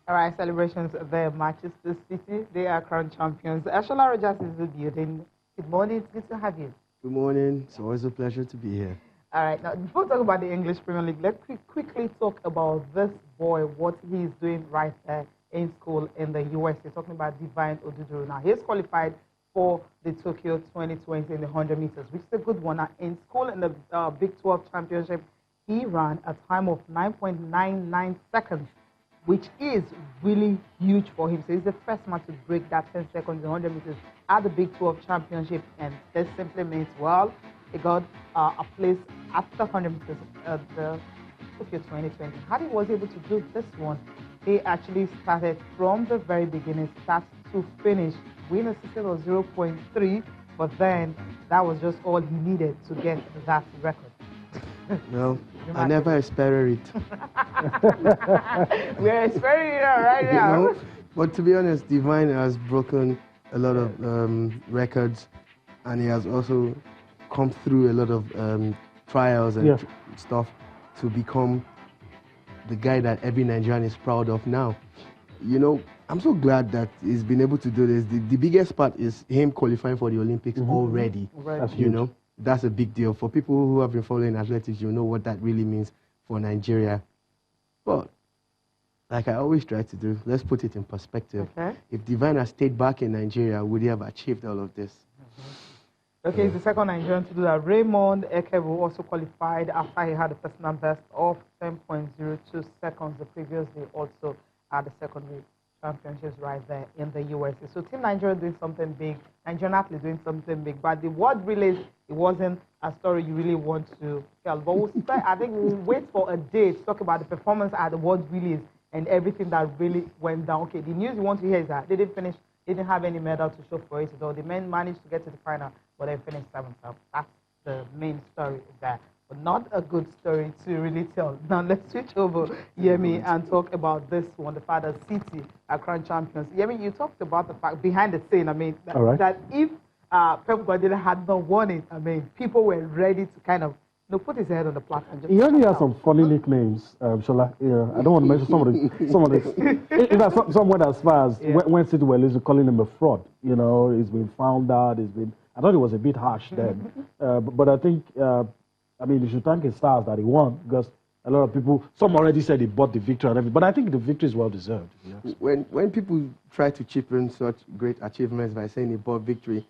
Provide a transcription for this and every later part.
All right, celebrations there, Manchester City. They are crowned champions. Ashola Rogers is in the building. Good morning. It's good to have you. Good morning. It's always a pleasure to be here. All right, now before we talk about the English Premier League, let's quickly talk about this boy, what he's doing right there in school in the US. We're talking about Divine Oduduru. Now, he's qualified for the Tokyo 2020 in the 100 meters, which is a good one. Now, in school in the Big 12 Championship, he ran a time of 9.99 seconds, which is really huge for him. So he's the first man to break that 10 seconds in 100 meters at the Big 12 Championship. And this simply means, well, he got a place at the 100 meters at the Tokyo 2020. How he was able to do this one, he actually started from the very beginning, start to finish, win a system of 0.3, but then that was just all he needed to get that record. No, I never expected it. We're experiencing it right now. You know, but to be honest, Divine has broken a lot of records, and he has also come through a lot of trials and stuff to become the guy that every Nigerian is proud of now. You know, I'm so glad that he's been able to do this. The biggest part is him qualifying for the Olympics already. You know, that's a big deal. For people who have been following athletics, you know what that really means for Nigeria. But like I always try to do, let's put it in perspective. Okay. If Divine had stayed back in Nigeria, would he have achieved all of this? Okay, he's the second Nigerian to do that. Raymond Ekebu also qualified after he had a personal best of 10.02 seconds the previous day, also at the secondary championships right there in the USA. So Team Nigeria doing something big, Nigerian athletes doing something big, but the world relays, it wasn't a story you really want to tell. But I think we'll wait for a day to talk about the performance at the world relays and everything that really went down. Okay, the news you want to hear is that they didn't finish, they didn't have any medal to show for it, though the men managed to get to the final, but they finished seventh. That's the main story there. But not a good story to really tell. Now let's switch over, Yemi, and talk about this one, the fact that City are crowned champions. Yemi, you talked about the fact behind the scene, I mean, that if Pep Guardiola had not won it, I mean, people were ready to kind of put his head on the platform. He only has some funny nicknames, Shola. I don't want to mention some of the. In fact, some went as far as when City were losing, calling him a fraud. You know, he's been found out. I thought it was a bit harsh then, but I think. I mean, you should thank his stars that he won, because a lot of people, some already said he bought the victory and everything, but I think the victory is well deserved. Yes. When people try to chip in such great achievements by saying he bought victory,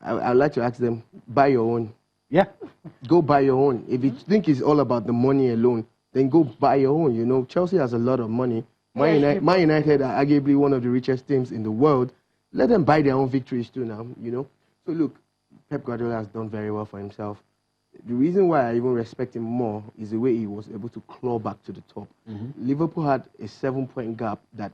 I'd like to ask them, buy your own. Yeah. Go buy your own. If you think it's all about the money alone, then go buy your own. You know, Chelsea has a lot of money. Man United are arguably one of the richest teams in the world. Let them buy their own victories too now, you know. So look, Pep Guardiola has done very well for himself. The reason why I even respect him more is the way he was able to claw back to the top. Liverpool had a 7-point gap that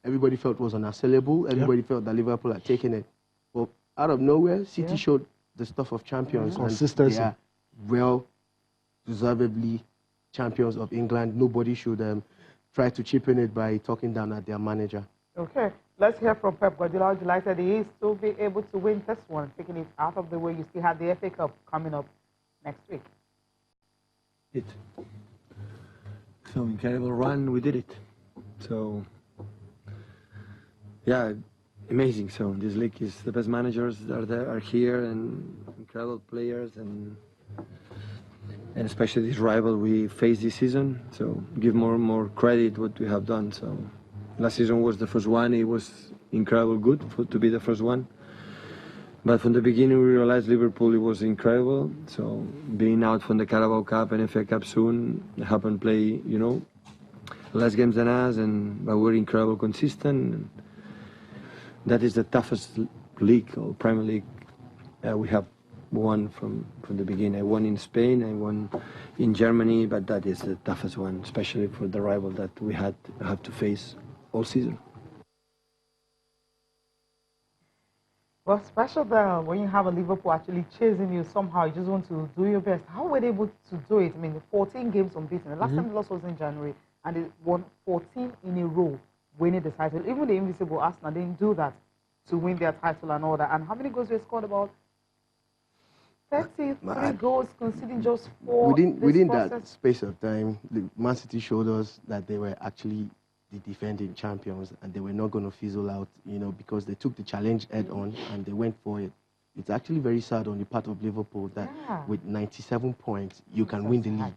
everybody felt was unassailable. Everybody felt that Liverpool had taken it. But out of nowhere, City showed the stuff of champions. Consistency. And they are deservedly champions of England. Nobody should try to chip in it by talking down at their manager. Okay, let's hear from Pep Guardiola. Delighted he is to be able to win this one, taking it out of the way. You still have the FA Cup coming up next week. So incredible run, we did it. So yeah, amazing. So this league is the best managers are here, and incredible players, and especially this rival we face this season. So give more credit what we have done. So last season was the first one. It was incredible good to be the first one. But from the beginning, we realized Liverpool, it was incredible. So being out from the Carabao Cup and FA Cup soon, they happen play, you know, less games than us, but we're incredible consistent. That is the toughest league or Premier League we have won from the beginning. I won in Spain, I won in Germany, but that is the toughest one, especially for the rival that we have to face all season. Well, special there when you have a Liverpool actually chasing you somehow, you just want to do your best. How were they able to do it? I mean, 14 games unbeaten. The last time they lost was in January, and they won 14 in a row, winning the title. Even the invisible Arsenal didn't do that to win their title and all that. And how many goals they scored? About 33 goals, conceding just 4. Within that space of time, Man City showed us that they were actually the defending champions, and they were not going to fizzle out, you know, because they took the challenge head on and they went for it. It's actually very sad on the part of Liverpool that with 97 points, you can win the league.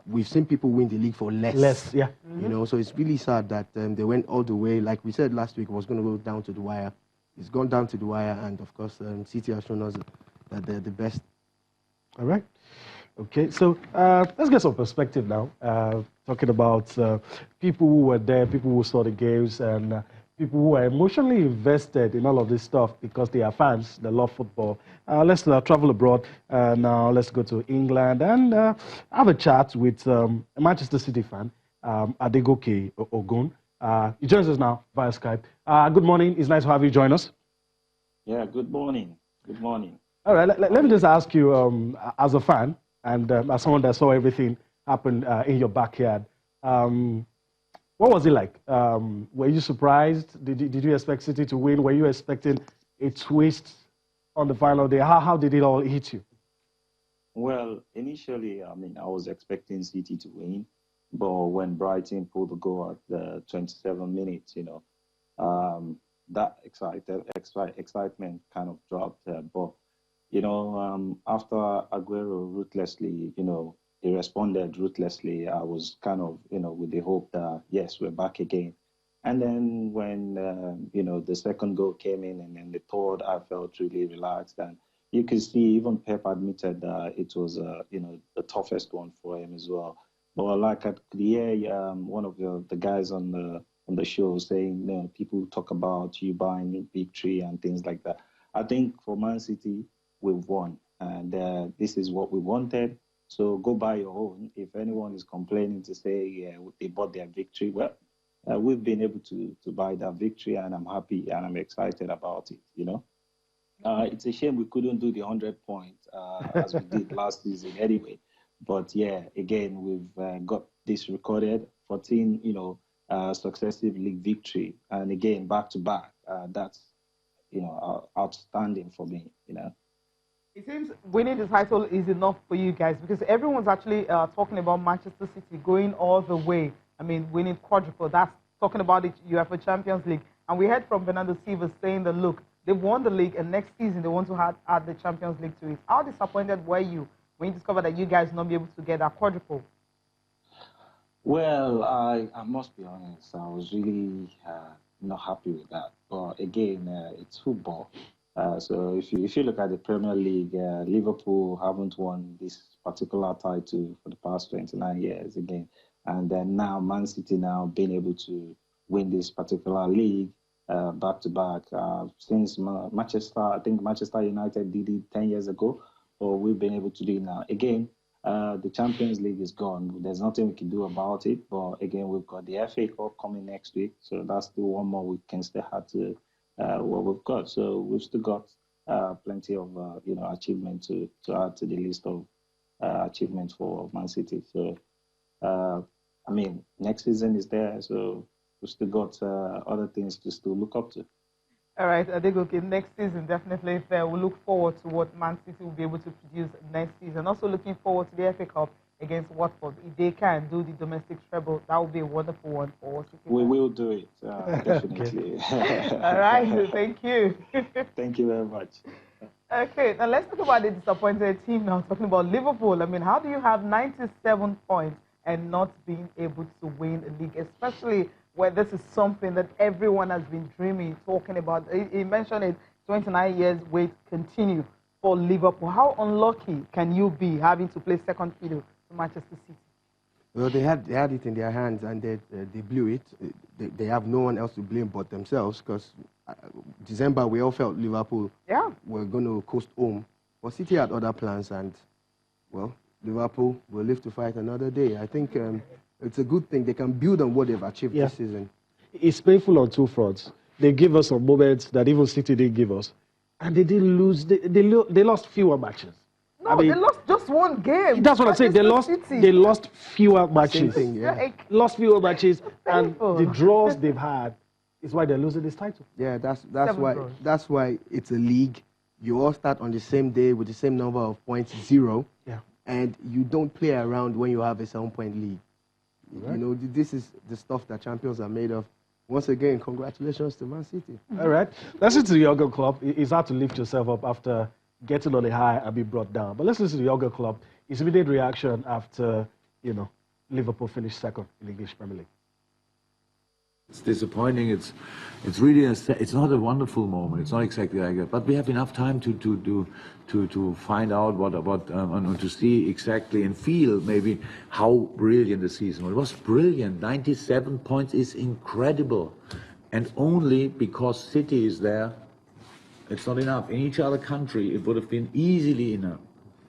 We've seen people win the league for less. Yeah. You know, so it's really sad that they went all the way. Like we said last week, it was going to go down to the wire. It's gone down to the wire, and of course, City has shown us that they're the best. All right. Okay, so let's get some perspective now. Talking about people who were there, people who saw the games, and people who are emotionally invested in all of this stuff because they are fans, they love football. Let's travel abroad. Now let's go to England and have a chat with a Manchester City fan, Adegoke Ogun. He joins us now via Skype. Good morning. It's nice to have you join us. Yeah, good morning. Good morning. All right, let me just ask you, as a fan and as someone that saw everything happen in your backyard, what was it like? Were you surprised? Did you expect City to win? Were you expecting a twist on the final day? How did it all hit you? Well, initially, I mean, I was expecting City to win, but when Brighton pulled the goal at the 27 minutes, you know, that excitement kind of dropped. But you know, after Aguero ruthlessly, you know, he responded ruthlessly, I was kind of, you know, with the hope that, yes, we're back again. And then when, you know, the second goal came in and then the third, I felt really relaxed. And you could see even Pep admitted that it was, you know, the toughest one for him as well. But like I could hear one of the guys on the show saying, you know, people talk about you buying victory and things like that. I think for Man City, we've won, and this is what we wanted. So go buy your own. If anyone is complaining to say, yeah, they bought their victory, well, we've been able to buy that victory, and I'm happy and I'm excited about it, you know. It's a shame we couldn't do the 100 points as we did last season anyway. But yeah, again, we've got this recorded, 14, you know, successive league victory. And again, back to back. That's, you know, outstanding for me, you know. It seems winning the title is enough for you guys because everyone's actually talking about Manchester City going all the way. I mean, winning quadruple. That's talking about the UEFA Champions League. And we heard from Bernardo Silva saying that, look, they've won the league and next season they want to add the Champions League to it. How disappointed were you when you discovered that you guys not be able to get that quadruple? Well, I must be honest. I was really not happy with that. But again, it's football. So if you look at the Premier League, Liverpool haven't won this particular title for the past 29 years again. And then now Man City now being able to win this particular league back to back since Manchester, I think Manchester United did it 10 years ago, or we've been able to do it now. Again, the Champions League is gone. There's nothing we can do about it. But again, we've got the FA Cup coming next week. So that's the one more we can still have to what we've got. So we've still got plenty of you know, achievement to add to the list of achievements for Man City. So I mean, next season is there, so we've still got other things to still look up to. All right, Adegoke, next season definitely is there. We look forward to what Man City will be able to produce next season. Also looking forward to the FA Cup against Watford. If they can do the domestic treble, that would be a wonderful one for us. We will do it, definitely. All right, thank you. Thank you very much. Okay, now let's talk about the disappointed team now, talking about Liverpool. I mean, how do you have 97 points and not being able to win a league, especially where this is something that everyone has been dreaming, talking about? He mentioned it, 29 years wait continue for Liverpool. How unlucky can you be having to play second fiddle to Manchester City? Well, they had it in their hands and they blew it. They have no one else to blame but themselves because December we all felt Liverpool were going to coast home. But City had other plans and, well, Liverpool will live to fight another day. I think it's a good thing. They can build on what they've achieved this season. It's painful on two fronts. They give us some moments that even City didn't give us. And they didn't lose. They lost fewer matches. No, I mean, they lost just one game. That's what I'm saying. They lost fewer matches. Same thing, Lost fewer matches. And the draws they've had is why they're losing this title. Yeah, that's why it's a league. You all start on the same day with the same number of points, 0. Yeah. And you don't play around when you have a 7-point lead. You know, this is the stuff that champions are made of. Once again, congratulations to Man City. All right. Let's listen to the younger club. It's hard to lift yourself up after getting on a high and be brought down. But let's listen to the younger club. His immediate reaction after, you know, Liverpool finished second in the English Premier League. It's disappointing. It's really it's not a wonderful moment. It's not exactly like that. But we have enough time to find out and to see exactly and feel maybe how brilliant the season was. It was brilliant. 97 points is incredible, and only because City is there, it's not enough. In each other country, it would have been easily enough.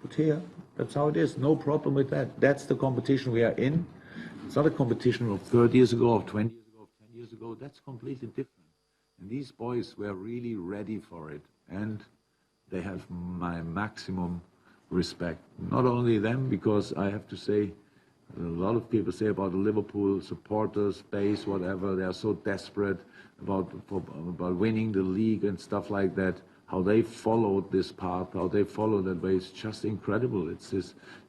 But here, that's how it is. No problem with that. That's the competition we are in. It's not a competition of 30 years ago, of 20 years ago, of 10 years ago. That's completely different. And these boys were really ready for it. And they have my maximum respect. Not only them, because I have to say, a lot of people say about the Liverpool supporters, base, whatever, they are so desperate about winning the league and stuff like that. How they followed this path, how they followed that way, it's just incredible. It's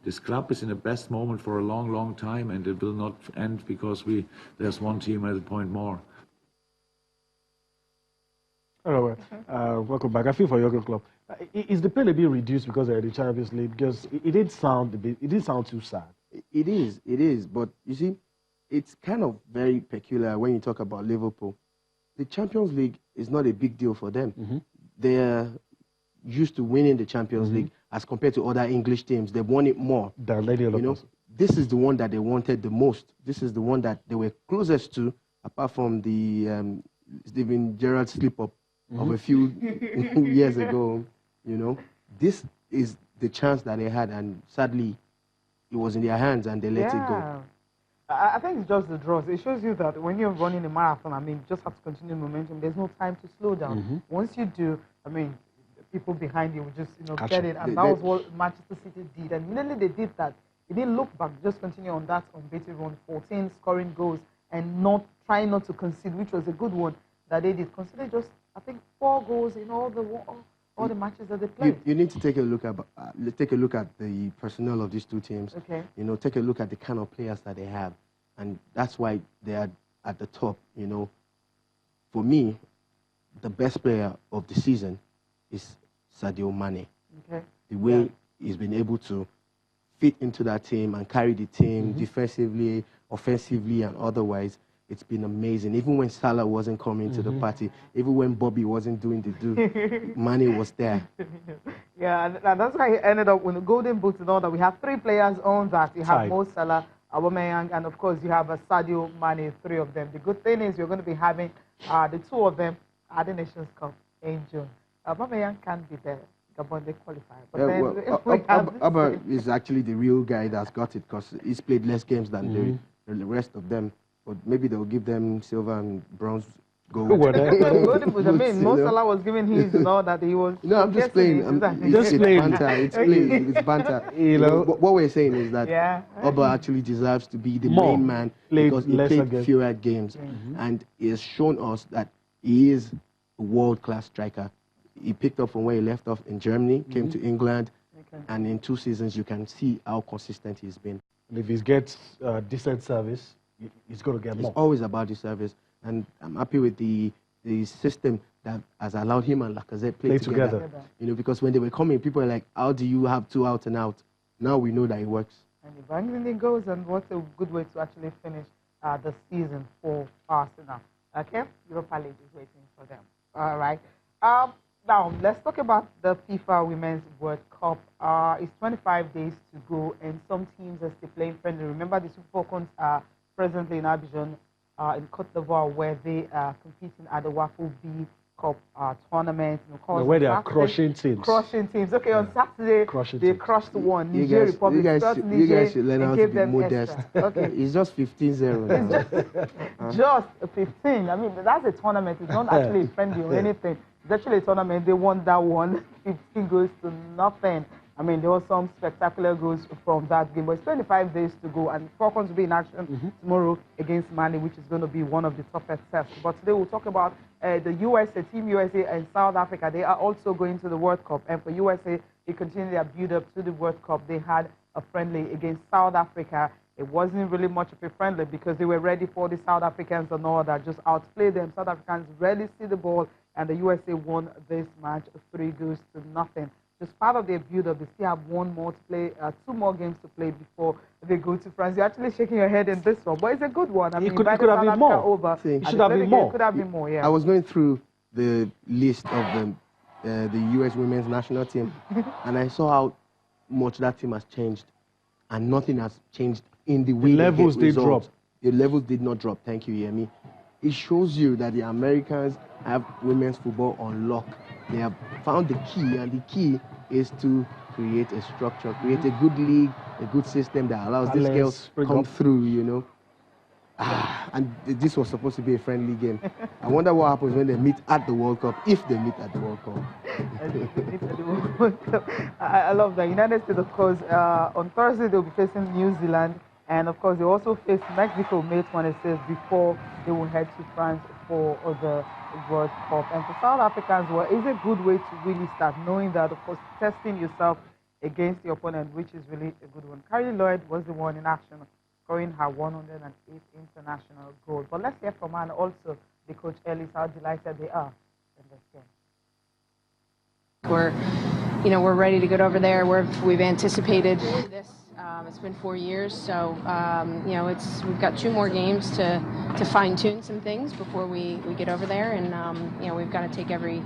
this club is in the best moment for a long, long time, and it will not end because there's one team at a point more. All right, welcome back. I feel for your club. Is the pay a bit reduced because they're in the Champions League? Because it didn't sound too sad. It is. But you see, it's kind of very peculiar when you talk about Liverpool. The Champions League is not a big deal for them. Mm-hmm. They're used to winning the Champions League as compared to other English teams. They've won it more. This is the one that they wanted the most. This is the one that they were closest to, apart from the Steven Gerrard slip-up of a few years ago. You know, this is the chance that they had, and sadly, it was in their hands, and they let it go. I think it's just the draws. It shows you that when you're running a marathon, I mean, you just have to continue momentum. There's no time to slow down. Once you do, I mean, people behind you will just, get it. And that was what Manchester City did. And immediately they did that. They didn't look back, just continue on that unbeaten run, 14 scoring goals, and trying not to concede, which was a good one that they did. Consider just, I think, 4 goals in all the matches that they played. You need to take a look at the personnel of these two teams. Okay. Take a look at the kind of players that they have, and that's why they are at the top. For me, the best player of the season is Sadio Mane. Okay. The way he's been able to fit into that team and carry the team defensively, offensively, and otherwise. It's been amazing. Even when Salah wasn't coming to the party, even when Bobby wasn't doing the do, Mane was there. Yeah, and that's why he ended up with the Golden Boot and all that. We have 3 players on that. You have Mo Salah, Aubameyang, and of course you have Sadio Mane, 3 of them. The good thing is you're going to be having the 2 of them at the Nations Cup in June. Aubameyang can't be there. Gabon, they qualify. But Abba is actually the real guy that's got it because he's played less games than the rest of them. But maybe they'll give them silver and bronze gold. I mean, Mo Salah was giving his, that he was. No, I'm just playing. It's banter. It's banter. What we're saying is that Oba actually deserves to be the main man because he played fewer games. And he has shown us that he is a world-class striker. He picked up from where he left off in Germany, came to England, and in 2 seasons, you can see how consistent he's been. And if he gets decent service, he's going to get more. It's always about the service, and I'm happy with the system that has allowed him and Lacazette play together. Because when they were coming, people were like, how do you have 2 out and out? Now we know that it works. And he bangs in the goals, and what a good way to actually finish the season for Arsenal. Okay? Europa League is waiting for them. All right. Now, let's talk about the FIFA Women's World Cup. It's 25 days to go, and some teams are still playing friendly. Remember, the Super Falcons are presently in Abidjan, in Cote d'Ivoire, where they are competing at the Waffle B Cup tournament. Where they are crushing teams. Crushing teams. Okay, on Saturday, they crushed one. Niger Republic. You guys should learn how to be modest. Okay. It's just 15-0. Just 15. I mean, that's a tournament. It's not actually friendly or anything. It's actually a tournament. They won that one, 15 goals to nothing. I mean, there were some spectacular goals from that game. But it's 25 days to go, and Falcons will be in action tomorrow against Mali, which is going to be one of the toughest tests. But today we'll talk about the USA, Team USA and South Africa. They are also going to the World Cup. And for USA, they continue their build-up to the World Cup. They had a friendly against South Africa it wasn't really much of a friendly because they were ready for the South Africans and all that, just outplayed them. South Africans rarely see the ball, and the USA won this match 3-0. Just part of their build-up, they still have one more to play, 2 more games to play before they go to France. You're actually shaking your head in this one, but it's a good one. I mean, it could have been more. Over, it should have been more. It could have been more, yeah. I was going through the list of the U.S. women's national team, and I saw how much that team has changed, and nothing has changed in the way the levels they did drop. The levels did not drop. Thank you, Yemi. It shows you that the Americans have women's football on lock. They have found the key, and the key is to create a structure, create a good league, a good system that allows these girls to come through, you know. And this was supposed to be a friendly game. I wonder what happens when they meet at the World Cup, if they meet at the World Cup. I love that. United States, of course, on Thursday they'll be facing New Zealand, and of course they also face Mexico May 26th before they will head to France for the World Cup. And for South Africans, well, it's a good way to really start knowing that, of course, testing yourself against the opponent, which is really a good one. Carly Lloyd was the one in action, scoring her 108th international goal. But let's hear from her and also the coach Ellis, how delighted they are in this game. We're ready to get over there. We've anticipated this. It's been 4 years, so we've got 2 more games to fine-tune some things before we get over there, and we've got to take every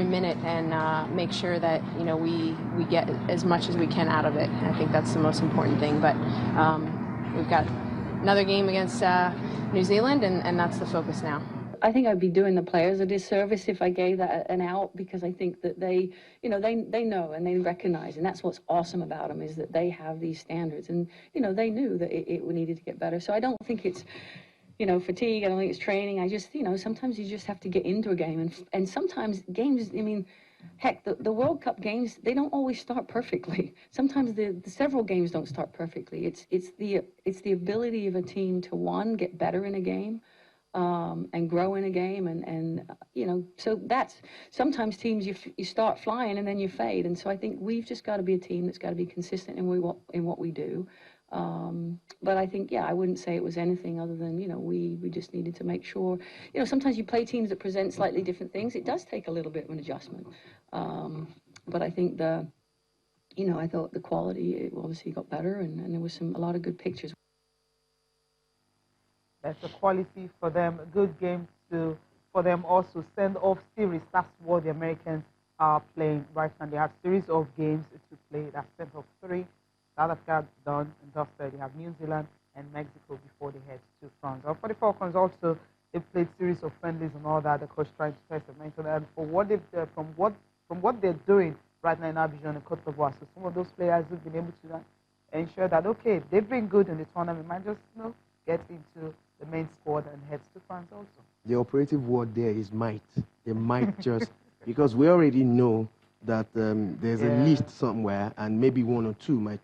minute and make sure that we get as much as we can out of it. I think that's the most important thing. But we've got another game against New Zealand, and that's the focus now. I think I'd be doing the players a disservice if I gave that an out, because I think that they know and they recognize, and that's what's awesome about them, is that they have these standards, and they knew that it needed to get better. So I don't think it's fatigue. I don't think it's training. I just sometimes you just have to get into a game, and sometimes games. I mean, heck, the World Cup games, they don't always start perfectly. Sometimes the several games don't start perfectly. It's the ability of a team to, one, get better in a game. And grow in a game, and so that's sometimes teams you start flying and then you fade, and so I think we've just got to be a team that's got to be consistent in what we do. But I think, I wouldn't say it was anything other than we just needed to make sure. Sometimes you play teams that present slightly different things. It does take a little bit of an adjustment, but I think I thought the quality obviously got better, and there was a lot of good pictures. That's a quality for them. Good game for them also. Send-off series. That's what the Americans are playing right now. They have series of games to play. That's send-off 3. South Africa done and dusted. They have New Zealand and Mexico before they head to France. For the Falcons also, they played series of friendlies and all that. The coach trying to test the mental, and for what from what they're doing right now in Abidjan and Côte d'Ivoire. So some of those players have been able to ensure that they've been good in the tournament. Might just get into the main squad and heads to France also. The operative word there is might. They might just, because we already know that there's a list somewhere, and maybe 1 or 2 might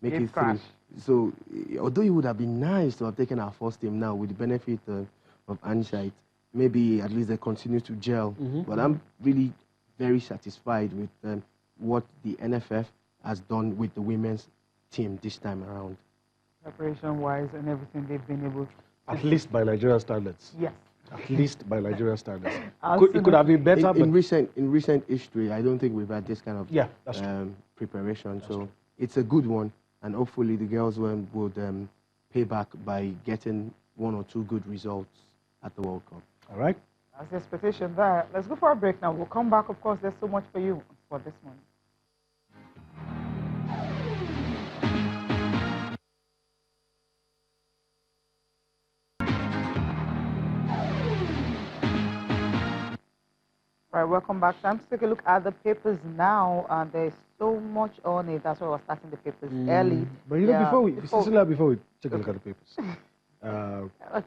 make it through. So, although it would have been nice to have taken our first team now with the benefit of hindsight, maybe at least they continue to gel. But I'm really very satisfied with what the NFF has done with the women's team this time around. Preparation-wise and everything they've been able to. At least by Nigeria standards. Yes. At least by Nigeria standards. It could have been better. In recent history, I don't think we've had this kind of preparation. That's true. It's a good one, and hopefully the girls would pay back by getting 1 or 2 good results at the World Cup. All right. That's the expectation there. Let's go for a break now. We'll come back. Of course, there's so much for you for this morning. Right, welcome back. Time to take a look at the papers now, and there's so much on it. That's why we're starting the papers early. But before we take a look at the papers,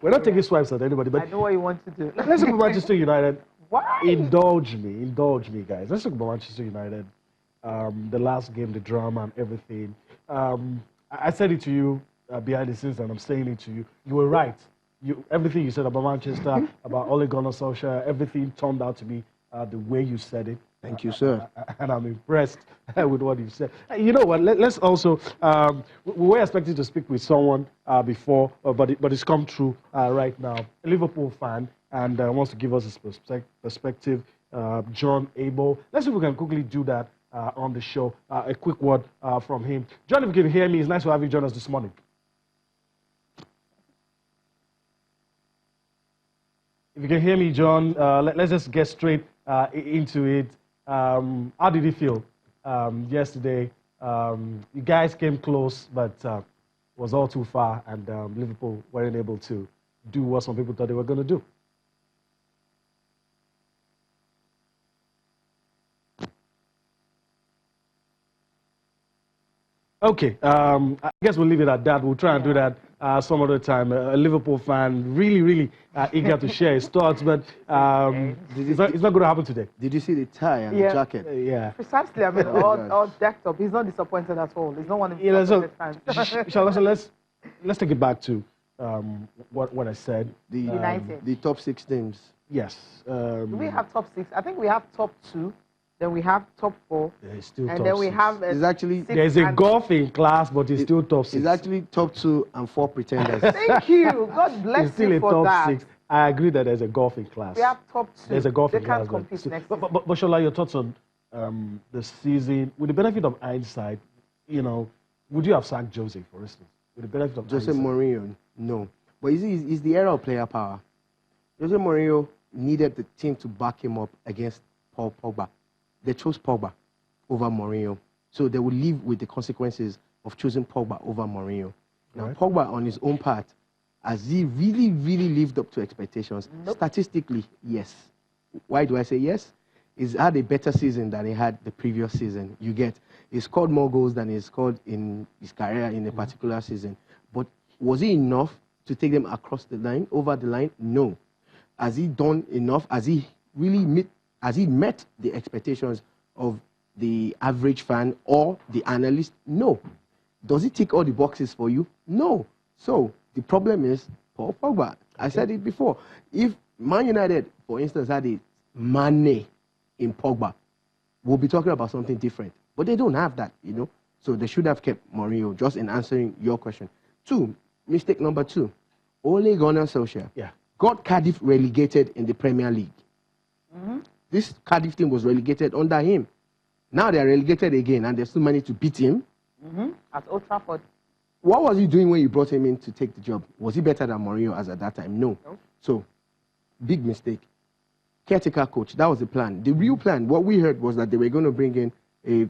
we're not taking swipes at anybody. But I know what you want to do. Let's talk about Manchester United. Why? Indulge me, guys. Let's talk about Manchester United. The last game, the drama and everything. I said it to you behind the scenes, and I'm saying it to you. You were right. Everything you said about Manchester, about Ole Gunnar Solskjaer, everything turned out to be the way you said it. Thank you, sir. And I'm impressed with what you said. You know what? Let's also, we were expecting to speak with someone before, but it's come true right now. A Liverpool fan, and wants to give us his perspective. John Abel. Let's see if we can quickly do that on the show. A quick word from him. John, if you can hear me, it's nice to have you join us this morning. If you can hear me, John, let's just get straight into it. How did you feel yesterday? You guys came close, but was all too far, and Liverpool weren't able to do what some people thought they were going to do. Okay, I guess we'll leave it at that. We'll try and do that some other time. A Liverpool fan, really eager to share his thoughts, but it's not going to happen today. Did you see the tie and the jacket? Yeah. Precisely. I mean, all decked up. He's not disappointed at all. He's not one of the fans. So let's take it back to what I said. United. The top 6 teams. Yes. Do we have top 6? I think we have top 2. Then we have top 4. There's still and top then we 6. have there's a golf in class, but it's still top 6. It's actually top 2 and 4 pretenders. Thank you. God bless it's still you a for top that. 6. I agree that there's a golf in class. We have top 2. There's a golf they in class. They can't compete next but Shola, your thoughts on the season, with the benefit of hindsight, you know, would you have sacked Jose, for instance? With the benefit of Jose hindsight? Mourinho, no. But you see, it's the era of player power. Jose Mourinho needed the team to back him up against Paul Pogba. They chose Pogba over Mourinho. So they will live with the consequences of choosing Pogba over Mourinho. Now, Pogba, on his own part, has he really lived up to expectations? Nope. Statistically, yes. Why do I say yes? He's had a better season than he had the previous season. You get, he scored more goals than he scored in his career in a particular season. But was he enough to take them across the line, over the line? No. Has he done enough? Has he really met the expectations of the average fan or the analyst? No. Does he tick all the boxes for you? No. So the problem is Paul Pogba. I said it before. If Man United, for instance, had a Mane in Pogba, we'll be talking about something different. But they don't have that, you know. So they should have kept Mourinho, just in answering your question. Mistake number 2. Ole Gunnar Solskjaer got Cardiff relegated in the Premier League. This Cardiff team was relegated under him. Now they are relegated again, and they still managed to beat him. At Old Trafford. What was he doing when you brought him in to take the job? Was he better than Mourinho as at that time? No. So, big mistake. Caretaker coach, that was the plan. The real plan, what we heard was that they were going to bring in a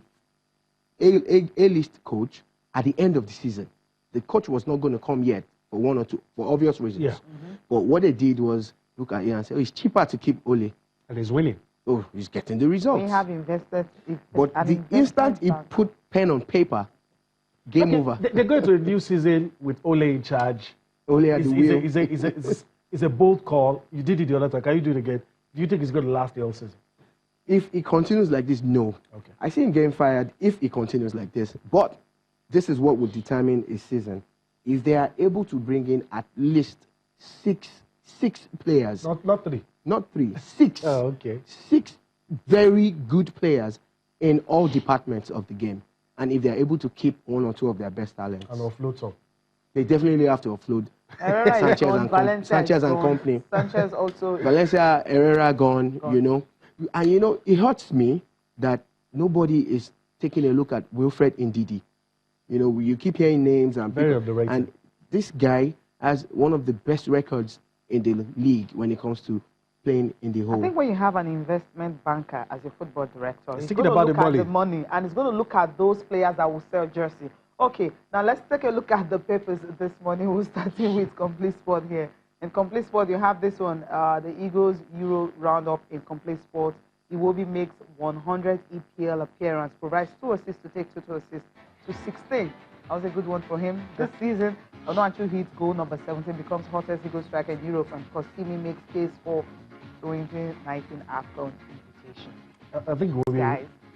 A-list coach at the end of the season. The coach was not going to come yet for 1 or 2, for obvious reasons. Yeah. But what they did was look at it and say, oh, it's cheaper to keep Ole. And he's winning. Oh, he's getting the results. We have invested. But the instant he put pen on paper, game over. They're going to a new season with Ole in charge. Ole at the wheel. It's a bold call. You did it the other time. Can you do it again? Do you think it's going to last the whole season? If he continues like this, no. Okay. I see him getting fired if he continues like this. But this is what will determine a season. If they are able to bring in at least six players. Not 3. Not 3, 6. Oh, okay. 6 very good players in all departments of the game. And if they're able to keep 1 or 2 of their best talents. And offload some. They definitely have to offload Sanchez and company. Sanchez also. Valencia, Herrera gone, you know. And, you know, it hurts me that nobody is taking a look at Wilfred Ndidi. You know, you keep hearing names and very underrated. And this guy has one of the best records in the league when it comes to playing in the hole. I think when you have an investment banker as a football director, he's going to about look at the money and he's going to look at those players that will sell jersey. Okay, now let's take a look at the papers this morning. We're starting with Complete Sport here. In Complete Sport, you have this one, the Eagles Euro Roundup in Complete Sport. Iwobi makes 100 EPL appearance, provides 2 assists to take total assists to 16. That was a good one for him this season. Onoachu hits goal number 17, becomes hottest Eagle striker in Europe, and Koscielny makes case for 2019 AFCON invitation. I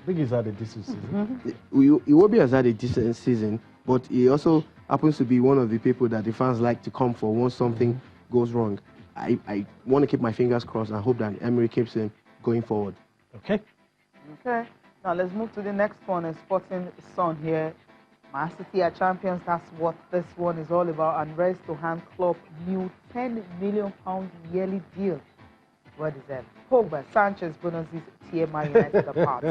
think he's had a decent season. Iwobi has had a decent season, but he also happens to be one of the people that the fans like to come for once something goes wrong. I want to keep my fingers crossed and hope that Emery keeps him going forward. Okay. Okay. Now let's move to the next one. A Sporting Sun here. Man City are champions. That's what this one is all about. And raised to hand club new £10 million yearly deal. What is that? Pogba, Sanchez, bonuses, TMI United apart.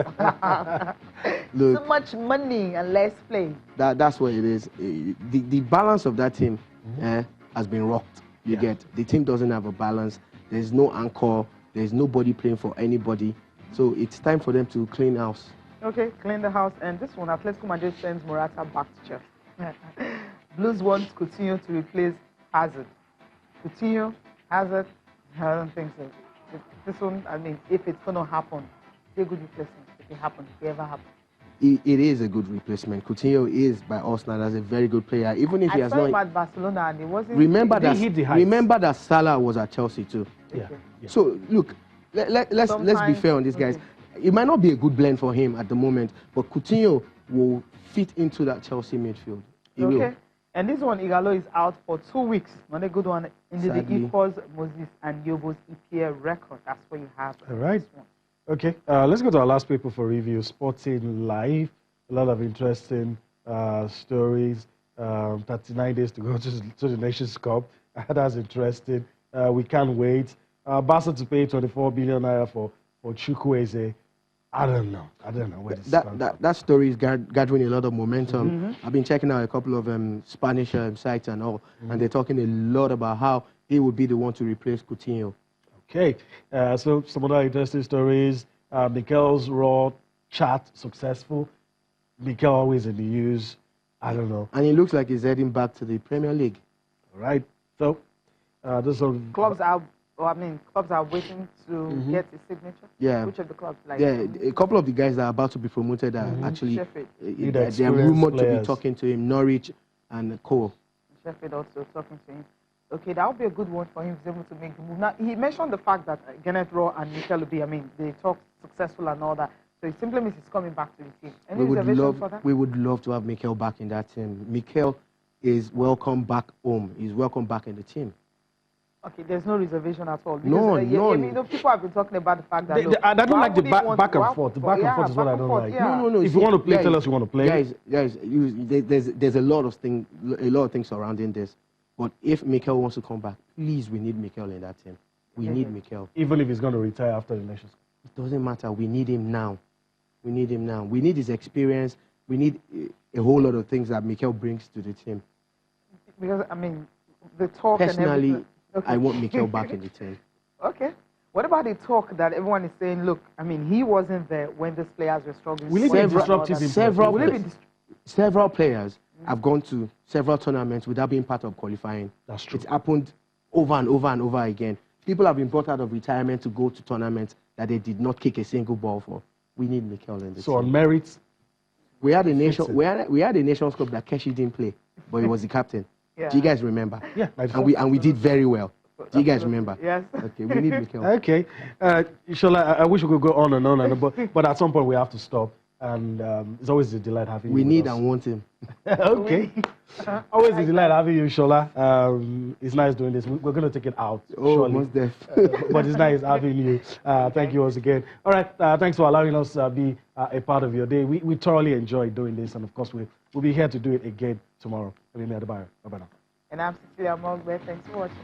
Look, so much money and less play. That's what it is. The balance of that team has been rocked. You get the team doesn't have a balance. There's no anchor. There's nobody playing for anybody. So it's time for them to clean house. Okay, clean the house. And this one, Atletico Madrid sends Morata back to Chelsea. Blues wants Coutinho to replace Hazard. Coutinho, Hazard, I don't think so. This one, I mean, if it's going to happen, it's a good replacement. If it happens, if it ever happens. It is a good replacement. Coutinho is, by all standards, a very good player. Even if he has not. I saw him at Barcelona and it wasn't. Remember that Salah was at Chelsea too. Yeah. So look, let's be fair on these guys. It might not be a good blend for him at the moment, but Coutinho will fit into that Chelsea midfield. He will. And this one, Igalo is out for 2 weeks. Not a good one. Indeed, it equals Moses and Yobo's EPL record. That's what you have. All right. Okay, let's go to our last paper for review, Sporting Live. A lot of interesting stories. 39 days to go to the Nations Cup. That's interesting. We can't wait. Barca to pay 24 billion naira for Chukwueze. I don't know where this is coming from. That story is gathering a lot of momentum. I've been checking out a couple of Spanish sites and all, and they're talking a lot about how he would be the one to replace Coutinho. Okay, so some other interesting stories. Mikel's Raw chat successful. Mikel always in the news. I don't know. And it looks like he's heading back to the Premier League. All right. So, this one. Clubs are waiting to get his signature. Yeah. Which of the clubs? Like a couple of the guys that are about to be promoted are actually they're rumored to be talking to him. Norwich and Co. Sheffield also talking to him. Okay, that would be a good one for him to be able to make the move. Now, he mentioned the fact that Gennett Rowe and Mikel Obi, I mean, they talk successful and all that. So it simply means he's coming back to the team. Any reservations for that? We would love to have Mikel back in that team. Mikel is welcome back home. He's welcome back in the team. Okay, there's no reservation at all. Because, no. People have been talking about the fact that... I don't like the back and forth. The back and forth is what I don't like. Yeah. No. If you want to play, tell us you want to play. Guys, there's a lot of things surrounding this. But if Mikel wants to come back, please, we need Mikel in that team. We need Mikel. Even if he's going to retire after the Nations Cup. It doesn't matter. We need him now. We need him now. We need his experience. We need a whole lot of things that Mikel brings to the team. Because, I mean, the talk Personally, and everything. I want Mikel back in the team. Okay. What about the talk that everyone is saying, look, I mean, he wasn't there when these players were struggling. Will he be disruptive? Several players have gone to several tournaments without being part of qualifying. That's true. It's happened over and over and over again. People have been brought out of retirement to go to tournaments that they did not kick a single ball for. We need Mikel in the team. So on merits, we had a Nations Cup that Keshi didn't play, but he was the captain. Do you guys remember? Yeah. And we did very well. Do you guys remember? Yes. Okay, we need Mikel. Okay. Shola, I wish we could go on and on, but at some point we have to stop. And it's always a delight having you. We need and want him. Okay. Always a delight having you, Shola. It's nice doing this. We're going to take it out. Oh, most def. But it's nice having you. Thank you once again. All right. Thanks for allowing us to be a part of your day. We thoroughly enjoyed doing this. And of course, we'll be here to do it again tomorrow. I'm Emi Adebayo. Bye-bye now. And I'm Cecilia Mogbe. Thanks for watching.